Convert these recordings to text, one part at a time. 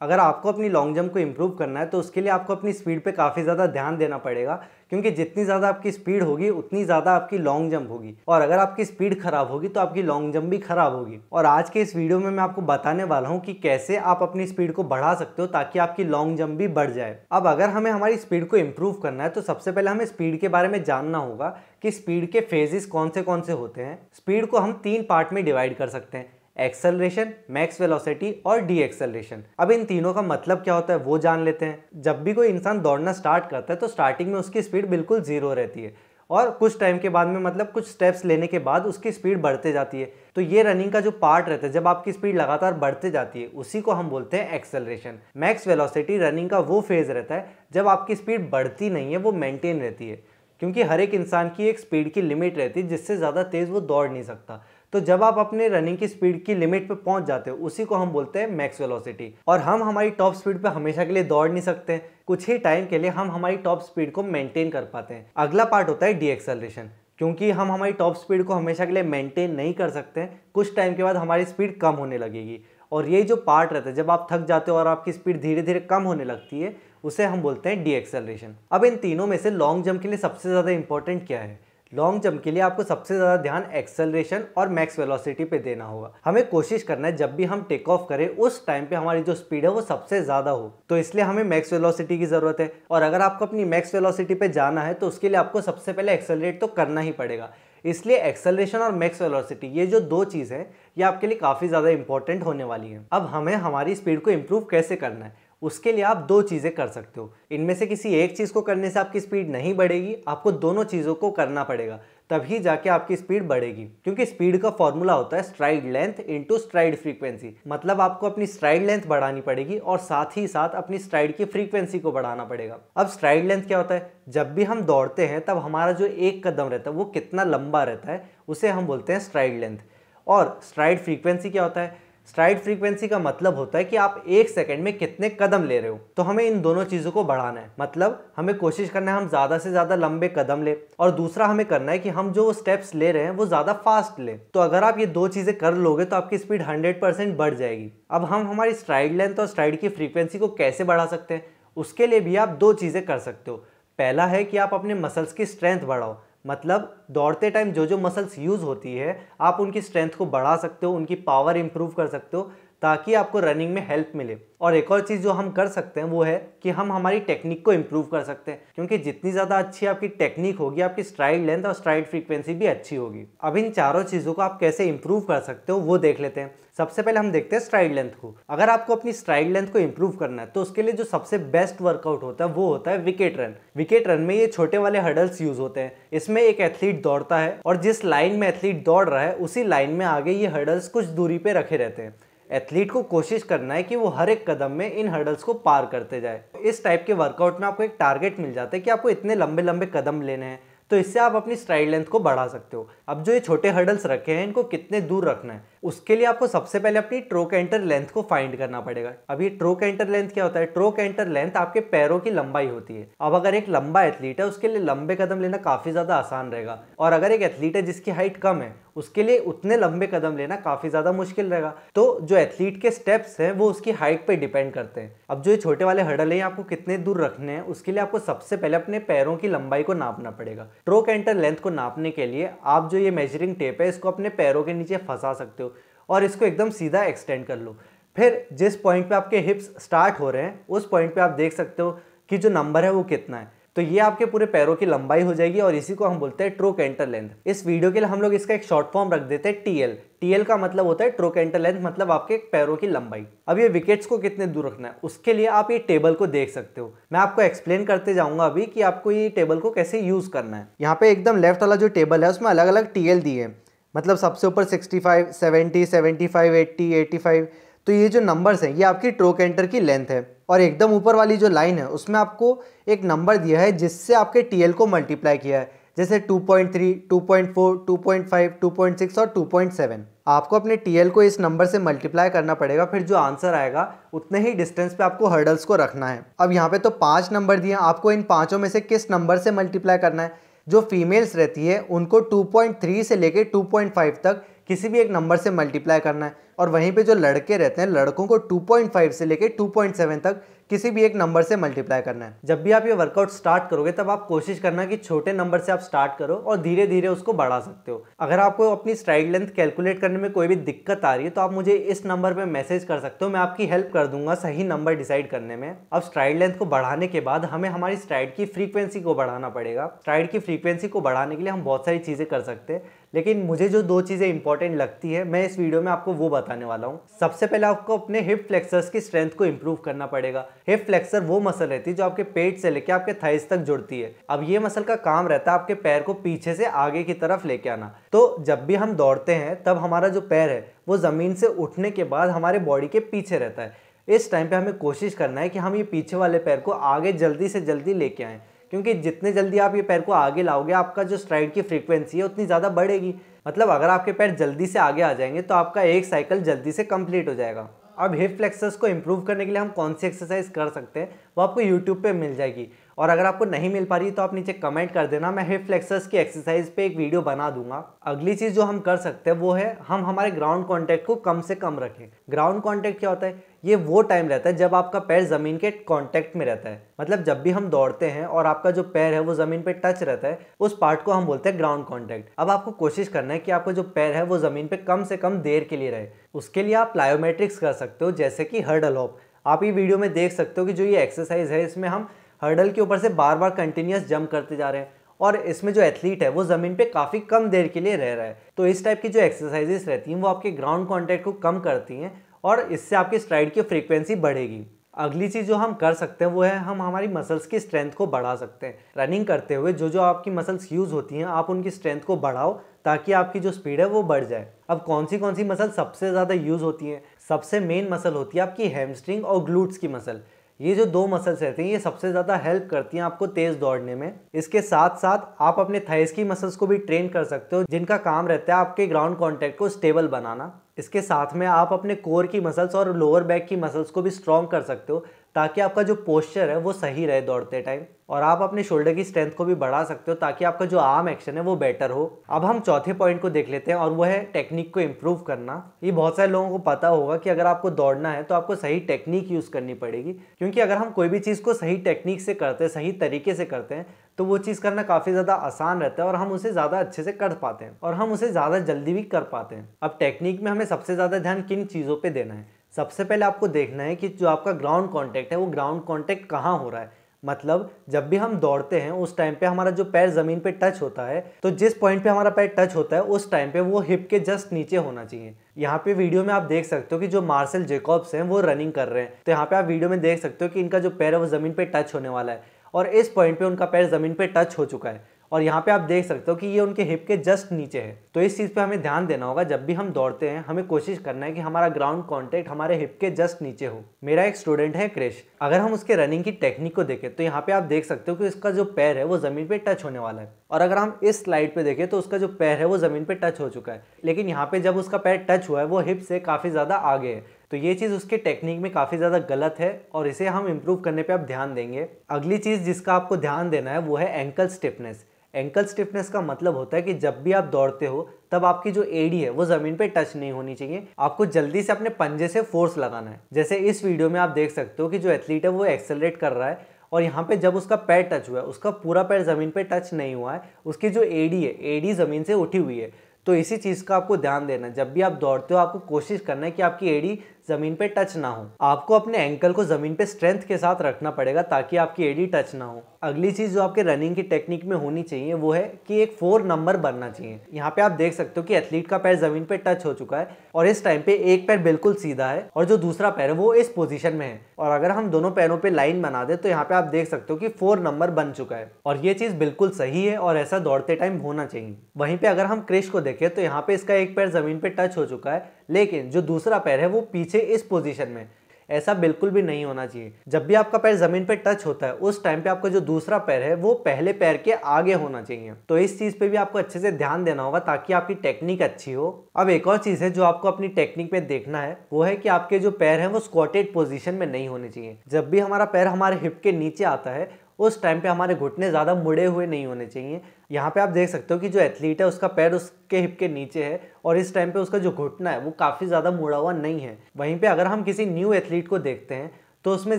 अगर आपको अपनी लॉन्ग जंप को इम्प्रूव करना है तो उसके लिए आपको अपनी स्पीड पे काफ़ी ज़्यादा ध्यान देना पड़ेगा, क्योंकि जितनी ज़्यादा आपकी स्पीड होगी उतनी ज़्यादा आपकी लॉन्ग जंप होगी, और अगर आपकी स्पीड खराब होगी तो आपकी लॉन्ग जंप भी खराब होगी। और आज के इस वीडियो में मैं आपको बताने वाला हूँ कि कैसे आप अपनी स्पीड को बढ़ा सकते हो ताकि आपकी लॉन्ग जंप भी बढ़ जाए। अब अगर हमें हमारी स्पीड को इम्प्रूव करना है तो सबसे पहले हमें स्पीड के बारे में जानना होगा कि स्पीड के फेजेस कौन से होते हैं। स्पीड को हम 3 पार्ट में डिवाइड कर सकते हैं, एक्सेलरेशन, मैक्स वेलोसिटी और डी एक्सेलरेशन। अब इन तीनों का मतलब क्या होता है वो जान लेते हैं। जब भी कोई इंसान दौड़ना स्टार्ट करता है तो स्टार्टिंग में उसकी स्पीड बिल्कुल जीरो रहती है, और कुछ टाइम के बाद में मतलब कुछ स्टेप्स लेने के बाद उसकी स्पीड बढ़ते जाती है। तो ये रनिंग का जो पार्ट रहता है, जब आपकी स्पीड लगातार बढ़ते जाती है, उसी को हम बोलते हैं एक्सेलरेशन। मैक्स वेलोसिटी रनिंग का वो फेज रहता है जब आपकी स्पीड बढ़ती नहीं है, वो मेंटेन रहती है, क्योंकि हर एक इंसान की एक स्पीड की लिमिट रहती है जिससे ज़्यादा तेज़ वो दौड़ नहीं सकता। तो जब आप अपने रनिंग की स्पीड की लिमिट पे पहुंच जाते हो उसी को हम बोलते हैं मैक्स वेलोसिटी। और हम हमारी टॉप स्पीड पे हमेशा के लिए दौड़ नहीं सकते, कुछ ही टाइम के लिए हम हमारी टॉप स्पीड को मेंटेन कर पाते हैं। अगला पार्ट होता है डी एक्सेलरेशन। क्योंकि हम हमारी टॉप स्पीड को हमेशा के लिए मेंटेन नहीं कर सकते, कुछ टाइम के बाद हमारी स्पीड कम होने लगेगी, और ये जो पार्ट रहता है जब आप थक जाते हो और आपकी स्पीड धीरे धीरे कम होने लगती है, उसे हम बोलते हैं डी एक्सेलरेशन। अब इन तीनों में से लॉन्ग जंप के लिए सबसे ज़्यादा इंपॉर्टेंट क्या है? लॉन्ग जंप के लिए आपको सबसे ज़्यादा ध्यान एक्सेलरेशन और मैक्स वेलोसिटी पे देना होगा। हमें कोशिश करना है जब भी हम टेक ऑफ करें उस टाइम पे हमारी जो स्पीड है वो सबसे ज़्यादा हो, तो इसलिए हमें मैक्स वेलोसिटी की ज़रूरत है। और अगर आपको अपनी मैक्स वेलोसिटी पे जाना है तो उसके लिए आपको सबसे पहले एक्सेलरेट तो करना ही पड़ेगा। इसलिए एक्सेलरेशन और मैक्स वेलोसिटी, ये जो दो चीज़ है, ये आपके लिए काफ़ी ज़्यादा इंपॉर्टेंट होने वाली है। अब हमें हमारी स्पीड को इम्प्रूव कैसे करना है, उसके लिए आप दो चीज़ें कर सकते हो। इनमें से किसी एक चीज़ को करने से आपकी स्पीड नहीं बढ़ेगी, आपको दोनों चीज़ों को करना पड़ेगा, तभी जाके आपकी स्पीड बढ़ेगी। क्योंकि स्पीड का फॉर्मूला होता है STRIDE length into STRIDE frequency. मतलब आपको अपनी स्ट्राइड लेंथ बढ़ानी पड़ेगी और साथ ही साथ अपनी स्ट्राइड की फ्रीक्वेंसी को बढ़ाना पड़ेगा। अब स्ट्राइड लेंथ क्या होता है? जब भी हम दौड़ते हैं तब हमारा जो एक कदम रहता है वो कितना लंबा रहता है, उसे हम बोलते हैं स्ट्राइड लेंथ। और स्ट्राइड फ्रीक्वेंसी क्या होता है? स्ट्राइड फ्रीक्वेंसी का मतलब होता है कि आप एक सेकंड में कितने कदम ले रहे हो। तो हमें इन दोनों चीज़ों को बढ़ाना है, मतलब हमें कोशिश करना है हम ज़्यादा से ज़्यादा लंबे कदम ले, और दूसरा हमें करना है कि हम जो स्टेप्स ले रहे हैं वो ज़्यादा फास्ट ले। तो अगर आप ये दो चीज़ें कर लोगे तो आपकी स्पीड 100% बढ़ जाएगी। अब हम हमारी स्ट्राइड लेंथ और स्ट्राइड की फ्रीक्वेंसी को कैसे बढ़ा सकते हैं, उसके लिए भी आप दो चीज़ें कर सकते हो। पहला है कि आप अपने मसल्स की स्ट्रेंथ बढ़ाओ, मतलब दौड़ते टाइम जो जो मसल्स यूज़ होती है आप उनकी स्ट्रेंथ को बढ़ा सकते हो, उनकी पावर इंप्रूव कर सकते हो, ताकि आपको रनिंग में हेल्प मिले। और एक और चीज़ जो हम कर सकते हैं वो है कि हम हमारी टेक्निक को इम्प्रूव कर सकते हैं, क्योंकि जितनी ज़्यादा अच्छी आपकी टेक्निक होगी आपकी स्ट्राइड लेंथ और स्ट्राइड फ्रीक्वेंसी भी अच्छी होगी। अब इन चारों चीज़ों को आप कैसे इंप्रूव कर सकते हो वो देख लेते हैं। सबसे पहले हम देखते हैं स्ट्राइड लेंथ को। अगर आपको अपनी स्ट्राइड लेंथ को इंप्रूव करना है तो उसके लिए जो सबसे बेस्ट वर्कआउट होता है वो होता है विकेट रन। विकेट रन में ये छोटे वाले हर्डल्स यूज होते हैं। इसमें एक एथलीट दौड़ता है और जिस लाइन में एथलीट दौड़ रहा है उसी लाइन में आगे ये हर्डल्स कुछ दूरी पे रखे रहते हैं। एथलीट को कोशिश करना है कि वो हर एक कदम में इन हर्डल्स को पार करते जाए। इस टाइप के वर्कआउट में आपको एक टारगेट मिल जाता है कि आपको इतने लंबे लंबे कदम लेने हैं, तो इससे आप अपनी स्ट्राइड लेंथ को बढ़ा सकते हो। अब जो ये छोटे हर्डल्स रखे हैं इनको कितने दूर रखना है, उसके लिए आपको सबसे पहले अपनी ट्रो कैंटर लेंथ को फाइंड करना पड़ेगा। अब ये ट्रो कैंटर लेंथ क्या होता है? ट्रो कैंटर लेंथ आपके पैरों की लंबाई होती है। अब अगर एक लंबा एथलीट है उसके लिए लंबे कदम लेना काफी ज्यादा आसान रहेगा, और अगर एक एथलीट है जिसकी हाइट कम है उसके लिए उतने लंबे कदम लेना काफी ज्यादा मुश्किल रहेगा। तो जो एथलीट के स्टेप्स हैं वो उसकी हाइट पे डिपेंड करते हैं। अब जो ये छोटे वाले हर्डल है आपको कितने दूर रखने हैं उसके लिए आपको सबसे पहले अपने पैरों की लंबाई को नापना पड़ेगा। ट्रो कैंटर लेंथ को नापने के लिए आप जो ये मेजरिंग टेप है इसको अपने पैरों के नीचे फंसा सकते हो और इसको एकदम सीधा एक्सटेंड कर लो। फिर जिस पॉइंट पे आपके हिप्स स्टार्ट हो रहे हैं उस पॉइंट पे आप देख सकते हो कि जो नंबर है वो कितना है। तो ये आपके पूरे पैरों की लंबाई हो जाएगी और इसी को हम बोलते हैं ट्रो कैंटर लेंथ। इस वीडियो के लिए हम लोग इसका एक शॉर्ट फॉर्म रख देते हैं टीएल। टीएल का मतलब होता है ट्रो कैंटर लेंथ, मतलब आपके पैरों की लंबाई। अब ये विकेट्स को कितने दूर रखना है उसके लिए आप ये टेबल को देख सकते हो। मैं आपको एक्सप्लेन करते जाऊंगा अभी कि आपको ये टेबल को कैसे यूज करना है। यहाँ पे एकदम लेफ्ट वाला जो टेबल है उसमें अलग अलग टीएल दिए हैं, मतलब सबसे ऊपर 65, 70, 75, 80, 85। तो ये जो नंबर्स हैं ये आपकी ट्रो कैंटर की लेंथ है, और एकदम ऊपर वाली जो लाइन है उसमें आपको एक नंबर दिया है जिससे आपके टीएल को मल्टीप्लाई किया है, जैसे 2.3, 2.4, 2.5, 2.6 और 2.7। आपको अपने टीएल को इस नंबर से मल्टीप्लाई करना पड़ेगा, फिर जो आंसर आएगा उतने ही डिस्टेंस पे आपको हर्डल्स को रखना है। अब यहाँ पे तो 5 नंबर दिए, आपको इन पाँचों में से किस नंबर से मल्टीप्लाई करना है। जो फीमेल्स रहती है उनको 2.3 से लेके 2.5 तक किसी भी एक नंबर से मल्टीप्लाई करना है, और वहीं पे जो लड़के रहते हैं लड़कों को 2.5 से लेके 2.7 तक किसी भी एक नंबर से मल्टीप्लाई करना है। जब भी आप ये वर्कआउट स्टार्ट करोगे तब आप कोशिश करना कि छोटे नंबर से आप स्टार्ट करो और धीरे धीरे उसको बढ़ा सकते हो। अगर आपको अपनी स्ट्राइड लेंथ कैलकुलेट करने में कोई भी दिक्कत आ रही है तो आप मुझे इस नंबर पे मैसेज कर सकते हो, मैं आपकी हेल्प कर दूंगा सही नंबर डिसाइड करने में। अब स्ट्राइड लेंथ को बढ़ाने के बाद हमें हमारी स्ट्राइड की फ्रीक्वेंसी को बढ़ाना पड़ेगा। स्ट्राइड की फ्रीक्वेंसी को बढ़ाने के लिए हम बहुत सारी चीजें कर सकते हैं, लेकिन मुझे जो दो चीजें इंपॉर्टेंट लगती है मैं इस वीडियो में आपको वो बताने वाला हूँ। सबसे पहले आपको अपने हिप फ्लेक्सर्स की स्ट्रेंथ को इंप्रूव करना पड़ेगा। हिप फ्लेक्सर वो मसल रहती है जो आपके पेट से लेके आपके थाइस तक जुड़ती है। अब ये मसल का काम रहता है आपके पैर को पीछे से आगे की तरफ लेके आना। तो जब भी हम दौड़ते हैं तब हमारा जो पैर है वो जमीन से उठने के बाद हमारे बॉडी के पीछे रहता है। इस टाइम पे हमें कोशिश करना है कि हम ये पीछे वाले पैर को आगे जल्दी से जल्दी लेके आएं, क्योंकि जितने जल्दी आप ये पैर को आगे लाओगे आपका जो स्ट्राइड की फ्रीक्वेंसी है उतनी ज़्यादा बढ़ेगी। मतलब अगर आपके पैर जल्दी से आगे आ जाएंगे तो आपका एक साइकिल जल्दी से कंप्लीट हो जाएगा। अब हिप फ्लेक्सर्स को इंप्रूव करने के लिए हम कौन सी एक्सरसाइज कर सकते हैं वो आपको यूट्यूब पे मिल जाएगी, और अगर आपको नहीं मिल पा रही तो आप नीचे कमेंट कर देना, मैं हिप फ्लेक्सर्स की एक्सरसाइज पे एक वीडियो बना दूंगा। अगली चीज जो हम कर सकते हैं वो है हम हमारे ग्राउंड कांटेक्ट को कम से कम रखें। ग्राउंड कांटेक्ट क्या होता है? ये वो टाइम रहता है जब आपका पैर जमीन के कांटेक्ट में रहता है। मतलब जब भी हम दौड़ते हैं और आपका जो पैर है वो जमीन पे टच रहता है, उस पार्ट को हम बोलते हैं ग्राउंड कांटेक्ट। अब आपको कोशिश करना है कि आपका जो पैर है वो जमीन पे कम से कम देर के लिए रहे। उसके लिए आप प्लायोमेट्रिक्स कर सकते हो, जैसे कि हर्डल हॉप। आप ये वीडियो में देख सकते हो कि जो ये एक्सरसाइज है इसमें हम हर्डल के ऊपर से बार बार कंटिन्यूस जंप करते जा रहे हैं, और इसमें जो एथलीट है वो जमीन पे काफ़ी कम देर के लिए रह रहा है। तो इस टाइप की जो एक्सरसाइजेस रहती हैं वो आपके ग्राउंड कांटेक्ट को कम करती हैं और इससे आपकी स्ट्राइड की फ्रीक्वेंसी बढ़ेगी। अगली चीज़ जो हम कर सकते हैं वो है हम हमारी मसल्स की स्ट्रेंथ को बढ़ा सकते हैं। रनिंग करते हुए जो जो आपकी मसल्स यूज़ होती हैं आप उनकी स्ट्रेंथ को बढ़ाओ ताकि आपकी जो स्पीड है वो बढ़ जाए। अब कौन सी मसल सबसे ज़्यादा यूज़ होती हैं? सबसे मेन मसल होती है आपकी हैमस्ट्रिंग और ग्लूट्स की मसल। ये जो दो मसल्स रहती हैं ये सबसे ज़्यादा हेल्प करती हैं आपको तेज़ दौड़ने में। इसके साथ साथ आप अपने थाइस की मसल्स को भी ट्रेन कर सकते हो, जिनका काम रहता है आपके ग्राउंड कांटेक्ट को स्टेबल बनाना। इसके साथ में आप अपने कोर की मसल्स और लोअर बैक की मसल्स को भी स्ट्रॉन्ग कर सकते हो ताकि आपका जो पोस्चर है वो सही रहे दौड़ते टाइम। और आप अपने शोल्डर की स्ट्रेंथ को भी बढ़ा सकते हो ताकि आपका जो आर्म एक्शन है वो बेटर हो। अब हम चौथे पॉइंट को देख लेते हैं और वो है टेक्निक को इम्प्रूव करना। ये बहुत सारे लोगों को पता होगा कि अगर आपको दौड़ना है तो आपको सही टेक्निक यूज़ करनी पड़ेगी, क्योंकि अगर हम कोई भी चीज़ को सही टेक्निक से करते हैं, सही तरीके से करते हैं, तो वो चीज़ करना काफ़ी ज़्यादा आसान रहता है और हम उसे ज़्यादा अच्छे से कर पाते हैं और हम उसे ज़्यादा जल्दी भी कर पाते हैं। अब टेक्निक में हमें सबसे ज़्यादा ध्यान किन चीज़ों पे देना है? सबसे पहले आपको देखना है कि जो आपका ग्राउंड कांटेक्ट है वो ग्राउंड कांटेक्ट कहाँ हो रहा है। मतलब जब भी हम दौड़ते हैं उस टाइम पे हमारा जो पैर ज़मीन पे टच होता है, तो जिस पॉइंट पे हमारा पैर टच होता है उस टाइम पे वो हिप के जस्ट नीचे होना चाहिए। यहाँ पे वीडियो में आप देख सकते हो कि जो मार्सेल जेकॉब्स हैं वो रनिंग कर रहे हैं, तो यहाँ पे आप वीडियो में देख सकते हो कि इनका जो पैर है वो ज़मीन पे टच होने वाला है और इस पॉइंट पे उनका पैर ज़मीन पे टच हो चुका है, और यहाँ पे आप देख सकते हो कि ये उनके हिप के जस्ट नीचे है। तो इस चीज़ पे हमें ध्यान देना होगा। जब भी हम दौड़ते हैं हमें कोशिश करना है कि हमारा ग्राउंड कांटेक्ट हमारे हिप के जस्ट नीचे हो। मेरा एक स्टूडेंट है क्रिश, अगर हम उसके रनिंग की टेक्निक को देखें तो यहाँ पे आप देख सकते हो कि उसका जो पैर है वो ज़मीन पे टच होने वाला है, और अगर हम इस स्लाइड पे देखें तो उसका जो पैर है वो ज़मीन पे टच हो चुका है, लेकिन यहाँ पे जब उसका पैर टच हुआ है वो हिप से काफ़ी ज़्यादा आगे है। तो ये चीज़ उसके टेक्निक में काफ़ी ज़्यादा गलत है और इसे हम इम्प्रूव करने पे आप ध्यान देंगे। अगली चीज़ जिसका आपको ध्यान देना है वो है एंकल स्टिफनेस। एंकल स्टिफनेस का मतलब होता है कि जब भी आप दौड़ते हो तब आपकी जो एड़ी है वो ज़मीन पे टच नहीं होनी चाहिए। आपको जल्दी से अपने पंजे से फोर्स लगाना है। जैसे इस वीडियो में आप देख सकते हो कि जो एथलीट है वो एक्सेलरेट कर रहा है और यहाँ पे जब उसका पैर टच हुआ है, उसका पूरा पैर ज़मीन पे टच नहीं हुआ है, उसकी जो एड़ी है, एड़ी ज़मीन से उठी हुई है। तो इसी चीज़ का आपको ध्यान देना है। जब भी आप दौड़ते हो आपको कोशिश करना है कि आपकी एड़ी ज़मीन पे टच ना हो। आपको अपने एंकल को ज़मीन पे स्ट्रेंथ के साथ रखना पड़ेगा ताकि आपकी एड़ी टच ना हो। अगली चीज़ जो आपके रनिंग की टेक्निक में होनी चाहिए वो है कि एक 4 नंबर बनना चाहिए। यहाँ पे आप देख सकते हो कि एथलीट का पैर ज़मीन पे टच हो चुका है और इस टाइम पे एक पैर बिल्कुल सीधा है और जो दूसरा पैर है वो इस पोजीशन में है, और अगर हम दोनों पैरों पे लाइन बना दे तो यहाँ पे आप देख सकते हो कि 4 नंबर बन चुका है, और ये चीज़ बिल्कुल सही है और ऐसा दौड़ते टाइम होना चाहिए। वहीं पे अगर हम क्रिश को देखें तो यहाँ पे इसका एक पैर ज़मीन पे टच हो चुका है, लेकिन जो दूसरा पैर है वो पीछे इस पोजीशन में। ऐसा बिल्कुल भी नहीं होना चाहिए। जब भी आपका पैर जमीन पे टच होता है उस टाइम पे आपका जो दूसरा पैर है वो पहले पैर के आगे होना चाहिए। तो इस चीज पे भी आपको अच्छे से ध्यान देना होगा ताकि आपकी टेक्निक अच्छी हो। अब एक और चीज है जो आपको अपनी टेक्निक पे देखना है वो है कि आपके जो पैर हैं वो स्क्वाटेड पोजीशन में नहीं होने चाहिए। जब भी हमारा पैर हमारे हिप के नीचे आता है उस टाइम पे हमारे घुटने ज़्यादा मुड़े हुए नहीं होने चाहिए। यहाँ पे आप देख सकते हो कि जो एथलीट है उसका पैर उसके हिप के नीचे है और इस टाइम पे उसका जो घुटना है वो काफ़ी ज़्यादा मुड़ा हुआ नहीं है। वहीं पे अगर हम किसी न्यू एथलीट को देखते हैं तो उसमें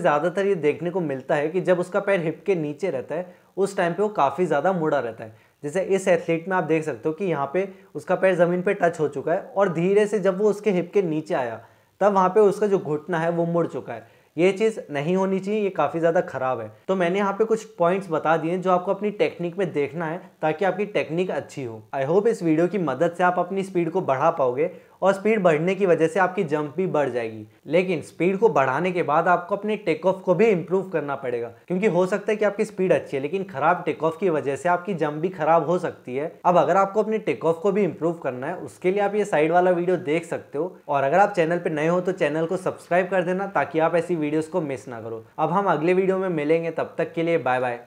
ज़्यादातर ये देखने को मिलता है कि जब उसका पैर हिप के नीचे रहता है उस टाइम पे वो काफ़ी ज़्यादा मुड़ा रहता है। जैसे इस एथलीट में आप देख सकते हो कि यहाँ पे उसका पैर ज़मीन पे टच हो चुका है और धीरे से जब वो उसके हिप के नीचे आया तब वहाँ पे उसका जो घुटना है वो मुड़ चुका है। ये चीज़ नहीं होनी चाहिए, ये काफ़ी ज़्यादा खराब है। तो मैंने यहाँ पे कुछ पॉइंट्स बता दिए जो आपको अपनी टेक्निक में देखना है ताकि आपकी टेक्निक अच्छी हो। आई होप इस वीडियो की मदद से आप अपनी स्पीड को बढ़ा पाओगे और स्पीड बढ़ने की वजह से आपकी जंप भी बढ़ जाएगी। लेकिन स्पीड को बढ़ाने के बाद आपको अपने टेक ऑफ को भी इंप्रूव करना पड़ेगा, क्योंकि हो सकता है कि आपकी स्पीड अच्छी है लेकिन खराब टेक ऑफ की वजह से आपकी जंप भी खराब हो सकती है। अब अगर आपको अपने टेक ऑफ को भी इंप्रूव करना है उसके लिए आप ये साइड वाला वीडियो देख सकते हो, और अगर आप चैनल पर नए हो तो चैनल को सब्सक्राइब कर देना ताकि आप ऐसी वीडियोस को मिस ना करो। अब हम अगले वीडियो में मिलेंगे, तब तक के लिए बाय बाय।